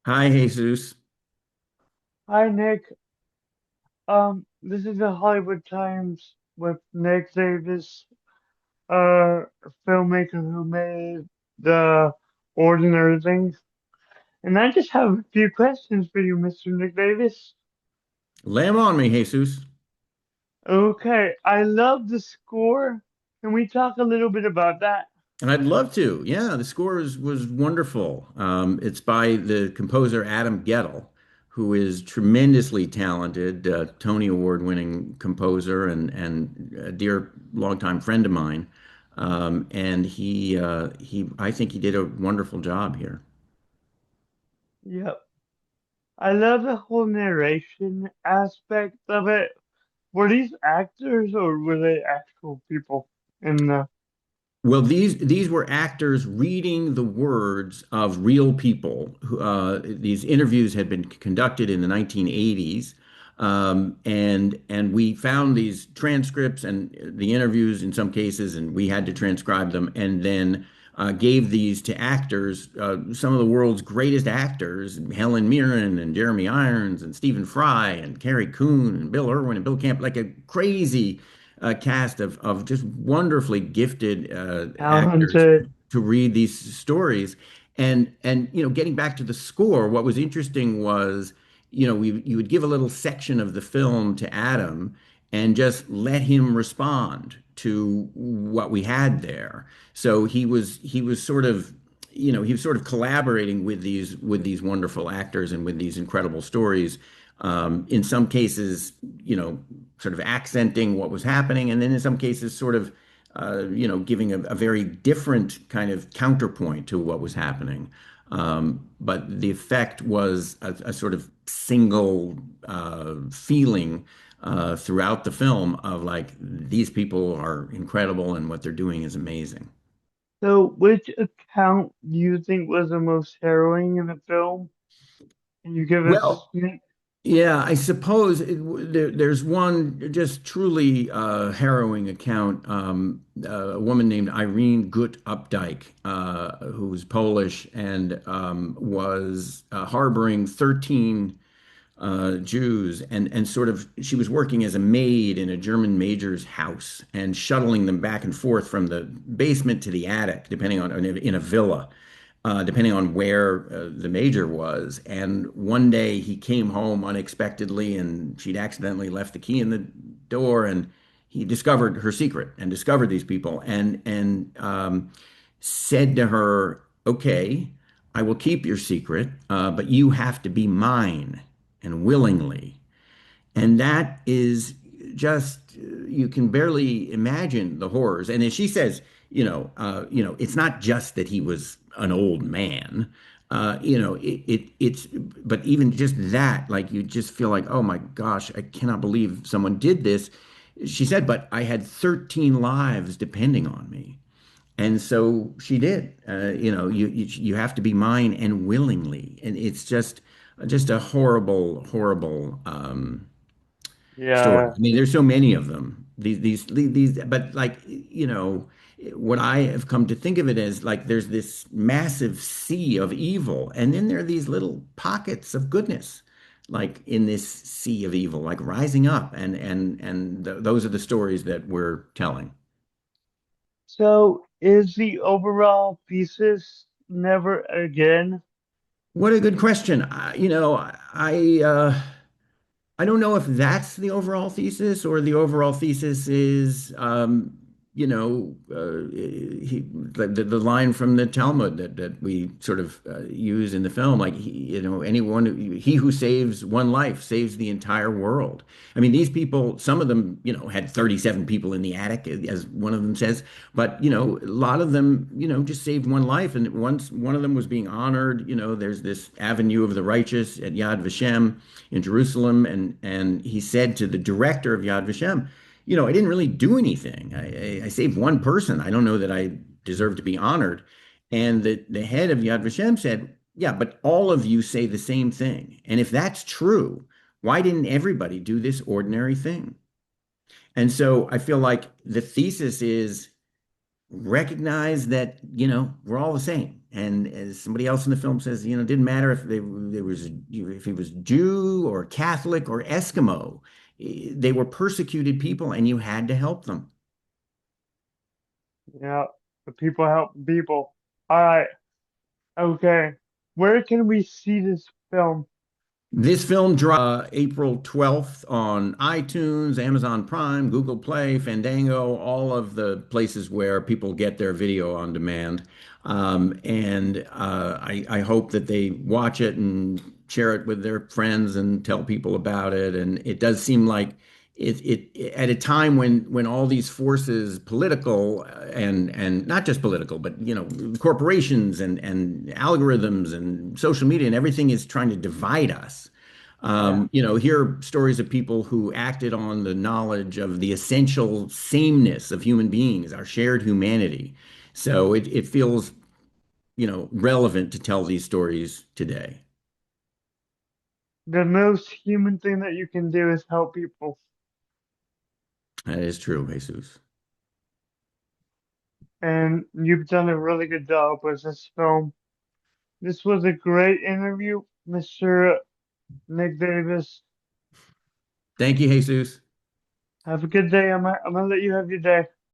Hi, Jesus. Hi Nick. This is the Hollywood Times with Nick Davis, a filmmaker who made the ordinary things. And I just have a few questions for you, Mr. Nick Davis. Lay 'em on me, Jesus. Okay, I love the score. Can we talk a little bit about that? And I'd love to. Yeah, the score was wonderful. It's by the composer Adam Gettle, who is tremendously talented, Tony Award-winning composer and a dear longtime friend of mine. And I think he did a wonderful job here. Yep. I love the whole narration aspect of it. Were these actors or were they actual people in the Well, these were actors reading the words of real people. These interviews had been conducted in the 1980s, and we found these transcripts and the interviews in some cases, and we had to transcribe them, and then gave these to actors, some of the world's greatest actors, Helen Mirren and Jeremy Irons and Stephen Fry and Carrie Coon and Bill Irwin and Bill Camp, like a crazy cast of just wonderfully gifted actors talented? to read these stories. And getting back to the score, what was interesting was, you would give a little section of the film to Adam and just let him respond to what we had there. So he was sort of he was sort of collaborating with these wonderful actors and with these incredible stories. In some cases, sort of accenting what was happening, and then in some cases, sort of, giving a very different kind of counterpoint to what was happening. But the effect was a sort of single feeling throughout the film of like these people are incredible and what they're doing is amazing. So, which account do you think was the most harrowing in the film? Can you give us? Well, yeah, I suppose there's one just truly harrowing account. A woman named Irene Gut Updike, who was Polish and was harboring 13 Jews, and sort of she was working as a maid in a German major's house and shuttling them back and forth from the basement to the attic, depending on in a villa, depending on where the major was. And one day he came home unexpectedly, and she'd accidentally left the key in the door, and he discovered her secret and discovered these people, and said to her, "Okay, I will keep your secret, but you have to be mine and willingly." And that is just, you can barely imagine the horrors. And as she says, it's not just that he was an old man. But even just that, like you just feel like, oh my gosh, I cannot believe someone did this. She said, but I had 13 lives depending on me. And so she did. You have to be mine and willingly, and it's just a horrible, horrible story. Yeah. I mean, there's so many of them. But like what I have come to think of it as like there's this massive sea of evil, and then there are these little pockets of goodness, like in this sea of evil, like rising up, and those are the stories that we're telling. So, is the overall thesis never again? What a good question. I don't know if that's the overall thesis or the overall thesis is, the line from the Talmud that we sort of use in the film, like, he who saves one life saves the entire world. I mean, these people, some of them, had 37 people in the attic, as one of them says, but, a lot of them, just saved one life. And once one of them was being honored, there's this Avenue of the Righteous at Yad Vashem in Jerusalem, and he said to the director of Yad Vashem, I didn't really do anything. I saved one person. I don't know that I deserve to be honored. And the head of Yad Vashem said, yeah, but all of you say the same thing. And if that's true, why didn't everybody do this ordinary thing? And so I feel like the thesis is recognize that, we're all the same. And as somebody else in the film says, it didn't matter if if he was Jew or Catholic or Eskimo. They were persecuted people and you had to help them. Yeah, the people help people. All right, okay. Where can we see this film? This film dropped April 12th on iTunes, Amazon Prime, Google Play, Fandango, all of the places where people get their video on demand. And I hope that they watch it and share it with their friends and tell people about it. And it does seem like at a time when all these forces, political and not just political, but corporations and algorithms and social media and everything is trying to divide us. Yeah, Hear stories of people who acted on the knowledge of the essential sameness of human beings, our shared humanity. So it feels, relevant to tell these stories today. the most human thing that you can do is help people. That is true, Jesus. And you've done a really good job with this film. This was a great interview, Mr. Nick Davis. Thank you, Jesus. Have a good day. I'm gonna let you have your day.